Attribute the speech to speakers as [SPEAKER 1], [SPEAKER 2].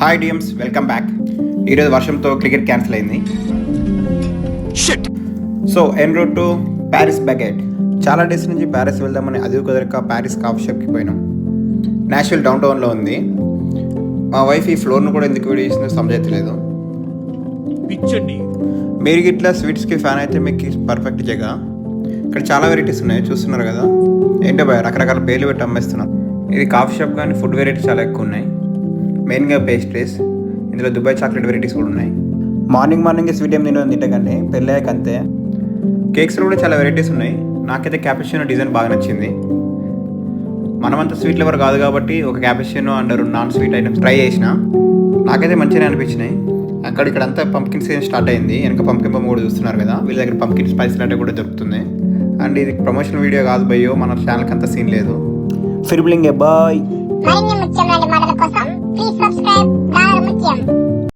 [SPEAKER 1] Hi DMs, welcome back. ఈరోజు వర్షంతో cricket cancel అయింది. So en route to Paris baguette. చాలా డేస్ నుంచి ప్యారిస్ వెళ్దామని అది కుదరక ప్యారిస్ కాఫీ షాప్కి పోయినాం. నేషనల్ డౌన్ టౌన్లో ఉంది. మా వైఫ్ ఈ ఫ్లోర్ను కూడా ఎందుకు వీడియో చేసిందో సమజైతలేదు. మీరు ఇట్లా స్వీట్స్కి ఫ్యాన్ అయితే మీకు పర్ఫెక్ట్ జగ. ఇక్కడ చాలా వెరైటీస్ ఉన్నాయి, చూస్తున్నారు కదా. ఏంటో భయ రకరకాల పేర్లు పెట్టి అమ్మేస్తున్నారు. ఇది కాఫీ షాప్ కానీ ఫుడ్ వెరైటీస్ చాలా ఎక్కువ ఉన్నాయి. మెయిన్గా పేస్ట్రీస్, ఇందులో దుబాయ్ చాక్లెట్ వెరైటీస్ కూడా ఉన్నాయి. మార్నింగ్ స్వీట్ ఏం తింటే కానీ పెళ్ళాక అంతే. కేక్స్లో కూడా చాలా వెరైటీస్ ఉన్నాయి. నాకైతే క్యాపుచినో డిజైన్ బాగా నచ్చింది. మనమంతా స్వీట్ లెవర్ కాదు కాబట్టి ఒక cappuccino and non sweet items try చేసిన. నాకైతే మంచిగానే అనిపించినాయి. ఇక్కడంతా పంప్కిన్ సీజన్ స్టార్ట్ అయింది. వెనక పంప్కిన్ బొమ్మ కూడా చూస్తున్నారు కదా. వీళ్ళ దగ్గర పంప్కిన్ స్పైస్ లాంటి కూడా దొరుకుతుంది. అండ్ ఇది ప్రమోషనల్ వీడియో కాదు భయ్యో, మన ఛానల్కి అంత సీన్ లేదు. ఫిర్బిలింగే బాయ్.
[SPEAKER 2] మరిన్ని ముఖ్యమైన మాటల కోసం ప్లీజ్ సబ్స్క్రైబ్.